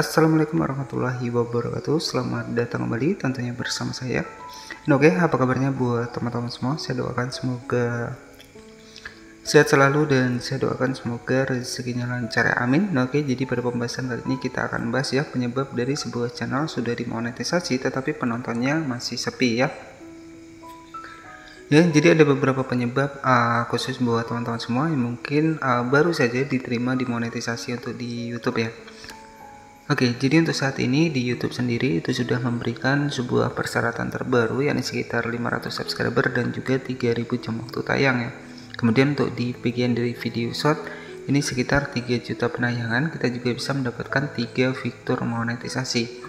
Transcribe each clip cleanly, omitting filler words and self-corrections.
Assalamualaikum warahmatullahi wabarakatuh. Selamat datang kembali tentunya bersama saya. Oke, apa kabarnya buat teman-teman semua? Saya doakan semoga sehat selalu dan saya doakan semoga rezekinya lancar ya, amin. Oke, jadi pada pembahasan kali ini kita akan bahas ya penyebab dari sebuah channel sudah dimonetisasi tetapi penontonnya masih sepi ya. Ya, jadi ada beberapa penyebab khusus buat teman-teman semua yang mungkin baru saja diterima dimonetisasi untuk di YouTube ya. Oke, jadi untuk saat ini di YouTube sendiri itu sudah memberikan sebuah persyaratan terbaru yakni sekitar 500 subscriber dan juga 3000 jam waktu tayang ya. Kemudian untuk di bagian dari video short ini sekitar 3 juta penayangan, kita juga bisa mendapatkan 3 fitur monetisasi.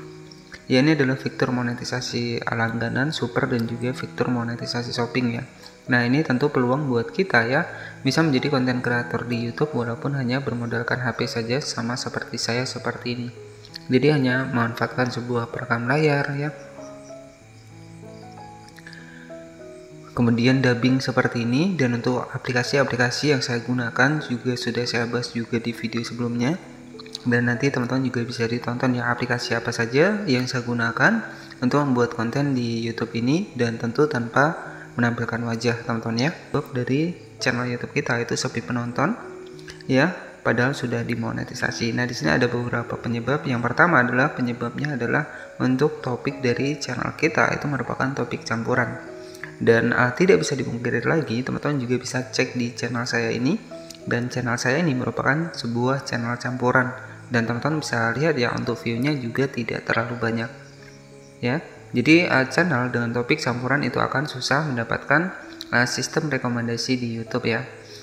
Ya, ini adalah fitur monetisasi langganan, super dan juga fitur monetisasi shopping ya. Nah, ini tentu peluang buat kita ya bisa menjadi konten kreator di YouTube walaupun hanya bermodalkan HP saja, sama seperti saya seperti ini. Jadi hanya memanfaatkan sebuah perekam layar ya. Kemudian dubbing seperti ini, dan untuk aplikasi-aplikasi yang saya gunakan juga sudah saya bahas juga di video sebelumnya. Dan nanti teman-teman juga bisa ditonton ya aplikasi apa saja yang saya gunakan untuk membuat konten di YouTube ini, dan tentu tanpa menampilkan wajah teman-teman ya. Dari channel YouTube kita itu sepi penonton ya, padahal sudah dimonetisasi. Nah, di sini ada beberapa penyebab. Yang pertama adalah penyebabnya adalah untuk topik dari channel kita itu merupakan topik campuran. Dan tidak bisa dipungkiri lagi, teman-teman juga bisa cek di channel saya ini, dan channel saya ini merupakan sebuah channel campuran. Dan teman-teman bisa lihat ya, untuk view-nya juga tidak terlalu banyak ya. Jadi channel dengan topik campuran itu akan susah mendapatkan sistem rekomendasi di YouTube ya.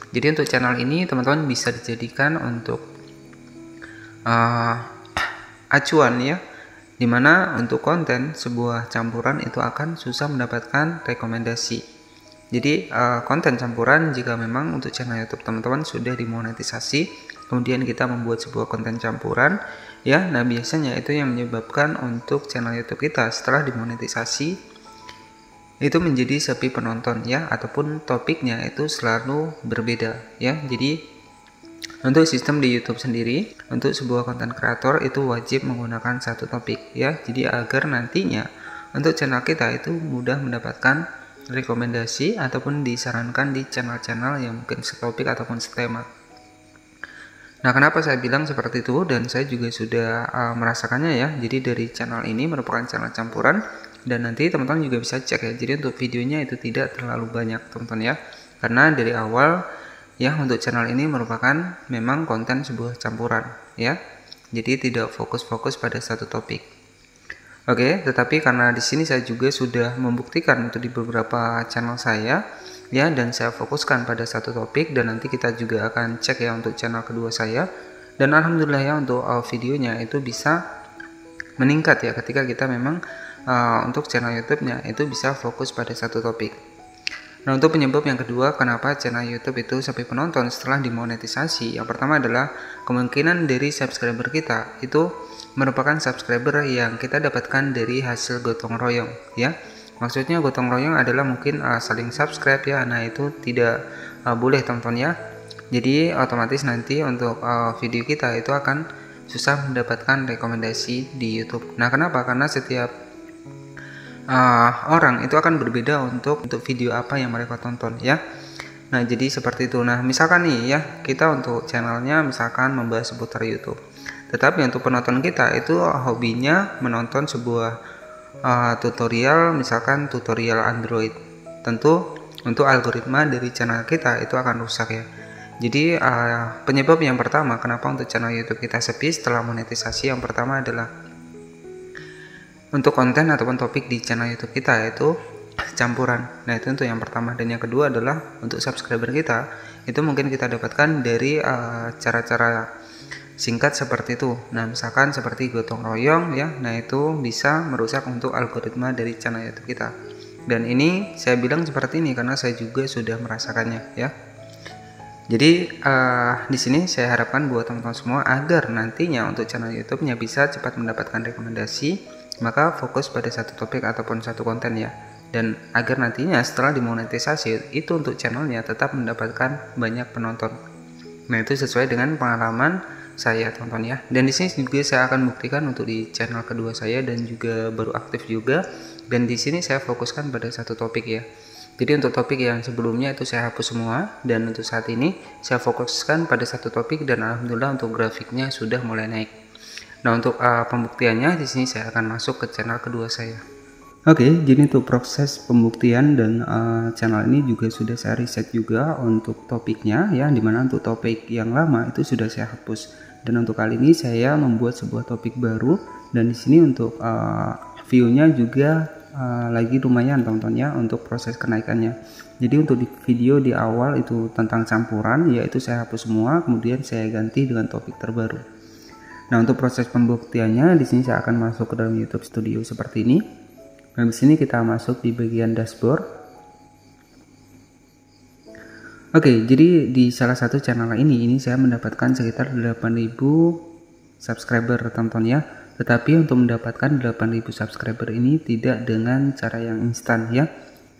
Jadi untuk channel ini teman-teman bisa dijadikan untuk acuan ya, dimana untuk konten sebuah campuran itu akan susah mendapatkan rekomendasi. Jadi konten campuran jika memang untuk channel YouTube teman-teman sudah dimonetisasi, kemudian kita membuat sebuah konten campuran ya, nah biasanya itu yang menyebabkan untuk channel YouTube kita setelah dimonetisasi itu menjadi sepi penonton ya, ataupun topiknya itu selalu berbeda ya. Jadi untuk sistem di YouTube sendiri, untuk sebuah konten kreator itu wajib menggunakan satu topik ya, jadi agar nantinya untuk channel kita itu mudah mendapatkan rekomendasi ataupun disarankan di channel-channel yang mungkin setopik ataupun setema. Nah, kenapa saya bilang seperti itu, dan saya juga sudah merasakannya ya. Jadi dari channel ini merupakan channel campuran, dan nanti teman-teman juga bisa cek ya. Jadi untuk videonya itu tidak terlalu banyak teman-teman ya, karena dari awal ya untuk channel ini merupakan memang konten sebuah campuran ya. Jadi tidak fokus-fokus pada satu topik. Oke, tetapi karena di sini saya juga sudah membuktikan untuk di beberapa channel saya ya, dan saya fokuskan pada satu topik, dan nanti kita juga akan cek ya untuk channel kedua saya, dan alhamdulillah ya untuk videonya itu bisa meningkat ya ketika kita memang untuk channel YouTube-nya itu bisa fokus pada satu topik. Nah, untuk penyebab yang kedua kenapa channel YouTube itu sepi penonton setelah dimonetisasi, yang pertama adalah kemungkinan dari subscriber kita itu merupakan subscriber yang kita dapatkan dari hasil gotong royong ya. Maksudnya gotong royong adalah mungkin saling subscribe ya. Nah, itu tidak boleh teman-teman ya. Jadi otomatis nanti untuk video kita itu akan susah mendapatkan rekomendasi di YouTube. Nah, kenapa? Karena setiap orang itu akan berbeda untuk video apa yang mereka tonton ya. Nah, jadi seperti itu. Nah, misalkan nih ya, kita untuk channelnya misalkan membahas seputar YouTube, tetapi untuk penonton kita itu hobinya menonton sebuah tutorial, misalkan tutorial Android. Tentu untuk algoritma dari channel kita itu akan rusak ya. Jadi penyebab yang pertama kenapa untuk channel YouTube kita sepi setelah monetisasi, yang pertama adalah untuk konten ataupun topik di channel YouTube kita itu campuran. Nah, itu untuk yang pertama. Dan yang kedua adalah untuk subscriber kita itu mungkin kita dapatkan dari cara-cara singkat seperti itu. Nah, misalkan seperti gotong royong ya, nah itu bisa merusak untuk algoritma dari channel YouTube kita. Dan ini saya bilang seperti ini karena saya juga sudah merasakannya ya. Jadi di sini saya harapkan buat teman-teman semua agar nantinya untuk channel YouTube-nya bisa cepat mendapatkan rekomendasi, maka fokus pada satu topik ataupun satu konten ya. Dan agar nantinya setelah dimonetisasi itu untuk channelnya tetap mendapatkan banyak penonton. Nah, itu sesuai dengan pengalaman saya tonton ya. Dan di sini juga saya akan buktikan untuk di channel kedua saya dan juga baru aktif juga. Dan di sini saya fokuskan pada satu topik ya. Jadi untuk topik yang sebelumnya itu saya hapus semua, dan untuk saat ini saya fokuskan pada satu topik, dan alhamdulillah untuk grafiknya sudah mulai naik. Nah, untuk pembuktiannya di sini saya akan masuk ke channel kedua saya. Oke, jadi untuk proses pembuktian dan channel ini juga sudah saya riset juga untuk topiknya ya, dimana untuk topik yang lama itu sudah saya hapus. Dan untuk kali ini saya membuat sebuah topik baru, dan di sini untuk view-nya juga lagi lumayan tontonnya untuk proses kenaikannya. Jadi untuk di video di awal itu tentang campuran, yaitu saya hapus semua, kemudian saya ganti dengan topik terbaru. Nah, untuk proses pembuktiannya di sini saya akan masuk ke dalam YouTube Studio seperti ini. Nah, di sini kita masuk di bagian dashboard. Oke, jadi di salah satu channel ini saya mendapatkan sekitar 8.000 subscriber tonton ya. Tetapi untuk mendapatkan 8.000 subscriber ini tidak dengan cara yang instan ya.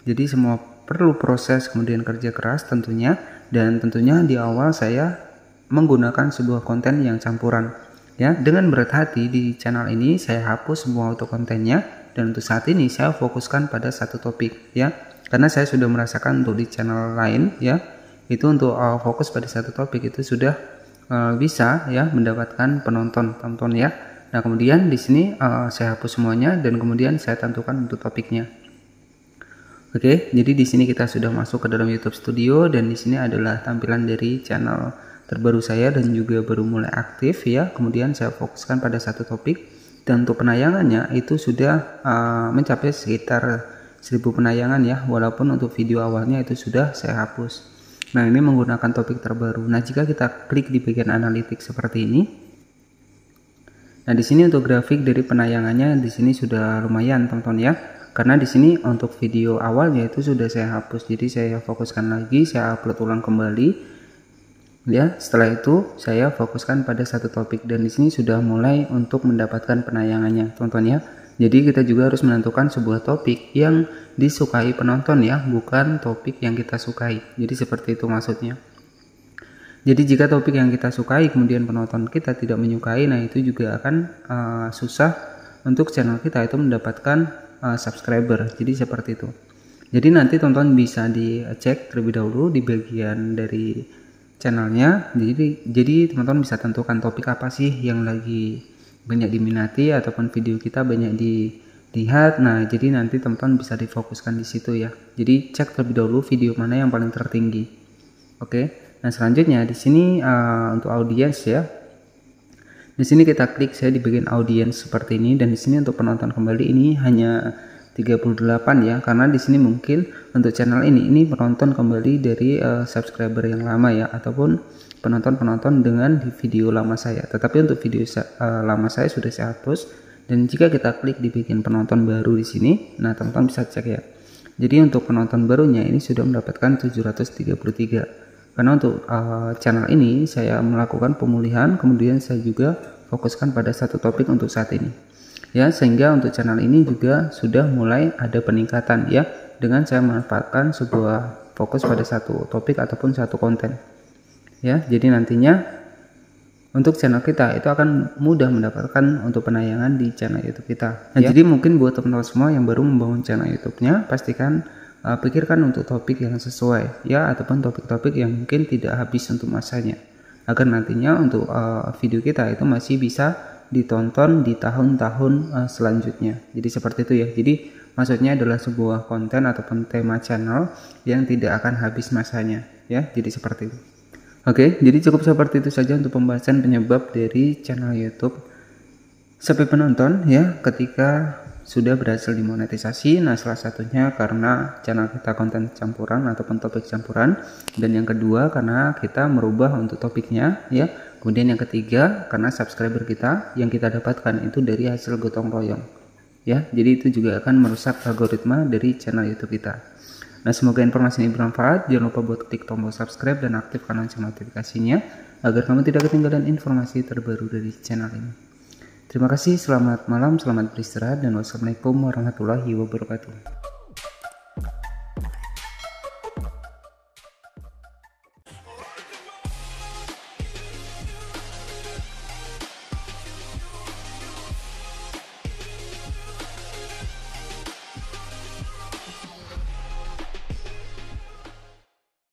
Jadi semua perlu proses kemudian kerja keras tentunya, dan tentunya di awal saya menggunakan sebuah konten yang campuran ya. Dengan berat hati di channel ini saya hapus semua auto kontennya. Dan untuk saat ini saya fokuskan pada satu topik ya, karena saya sudah merasakan untuk di channel lain ya, itu untuk fokus pada satu topik itu sudah bisa ya mendapatkan penonton ya. Nah, kemudian di sini saya hapus semuanya, dan kemudian saya tentukan untuk topiknya. Oke, jadi di sini kita sudah masuk ke dalam YouTube Studio, dan di sini adalah tampilan dari channel terbaru saya dan juga baru mulai aktif ya. Kemudian saya fokuskan pada satu topik. Dan untuk penayangannya itu sudah mencapai sekitar 1000 penayangan ya, walaupun untuk video awalnya itu sudah saya hapus. Nah, ini menggunakan topik terbaru. Nah, jika kita klik di bagian analitik seperti ini, nah di sini untuk grafik dari penayangannya di sini sudah lumayan tonton ya, karena di sini untuk video awalnya itu sudah saya hapus. Jadi saya fokuskan lagi, saya upload ulang kembali. Ya, setelah itu saya fokuskan pada satu topik, dan di sini sudah mulai untuk mendapatkan penayangannya, tonton ya. Jadi kita juga harus menentukan sebuah topik yang disukai penonton ya, bukan topik yang kita sukai. Jadi seperti itu maksudnya. Jadi jika topik yang kita sukai kemudian penonton kita tidak menyukai, nah itu juga akan susah untuk channel kita itu mendapatkan subscriber. Jadi seperti itu. Jadi nanti tonton bisa dicek terlebih dahulu di bagian dari channelnya. Jadi teman-teman bisa tentukan topik apa sih yang lagi banyak diminati ataupun video kita banyak dilihat. Nah, jadi nanti teman-teman bisa difokuskan di situ ya. Jadi cek terlebih dahulu video mana yang paling tertinggi. Oke. Nah, selanjutnya di sini untuk audiens ya. Di sini kita klik saya di bagian audiens seperti ini, dan di sini untuk penonton kembali ini hanya 38 ya, karena di sini mungkin untuk channel ini penonton kembali dari subscriber yang lama ya, ataupun penonton dengan di video lama saya. Tetapi untuk video lama saya sudah saya hapus, dan jika kita klik di bagian penonton baru di sini, nah teman-teman bisa cek ya. Jadi untuk penonton barunya ini sudah mendapatkan 733. Karena untuk channel ini saya melakukan pemulihan, kemudian saya juga fokuskan pada satu topik untuk saat ini. Ya, sehingga untuk channel ini juga sudah mulai ada peningkatan ya, dengan saya memanfaatkan sebuah fokus pada satu topik ataupun satu konten ya. Jadi nantinya untuk channel kita itu akan mudah mendapatkan untuk penayangan di channel YouTube kita. Nah, jadi mungkin buat teman-teman semua yang baru membangun channel YouTube-nya, pastikan pikirkan untuk topik yang sesuai ya, ataupun topik-topik yang mungkin tidak habis untuk masanya, agar nantinya untuk video kita itu masih bisa ditonton di tahun-tahun selanjutnya. Jadi seperti itu ya. Jadi maksudnya adalah sebuah konten ataupun tema channel yang tidak akan habis masanya ya. Jadi seperti itu. Oke, jadi cukup seperti itu saja untuk pembahasan penyebab dari channel YouTube sepi penonton ya ketika sudah berhasil dimonetisasi. Nah, salah satunya karena channel kita konten campuran ataupun topik campuran, dan yang kedua karena kita merubah untuk topiknya ya. Kemudian yang ketiga karena subscriber kita yang kita dapatkan itu dari hasil gotong royong ya. Jadi itu juga akan merusak algoritma dari channel YouTube kita. Nah, semoga informasi ini bermanfaat. Jangan lupa buat klik tombol subscribe dan aktifkan lonceng notifikasinya agar kamu tidak ketinggalan informasi terbaru dari channel ini. Terima kasih, selamat malam, selamat beristirahat, dan wassalamualaikum warahmatullahi wabarakatuh.